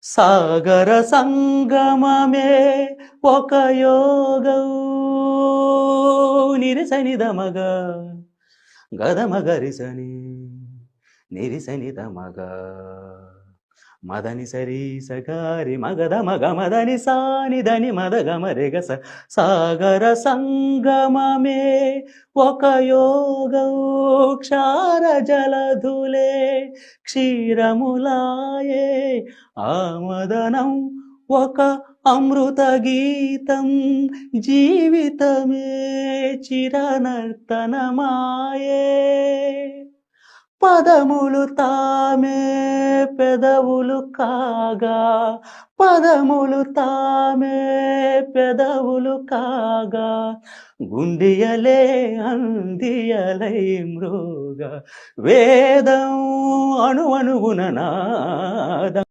సాగర సంగమమే ఒక యోగం నిరసనిదమగ గదమగరిసని నిరిసనిదమగ మదని సరి సగారి మగద మగ మదని సానిదని మదగ మరెగస సాగర సంగమమే ఒక యోగం క్షార జలధులే క్షీరములాయే ఆమదనం ఒక అమృత గీతం జీవితమే చిరనర్తనమాయే పదములు తామే పెదవులు కాగా పదములు తామే పెదవులు కాగా గుండియలే అందియలై మృగ వేదం అణువణువున నాదం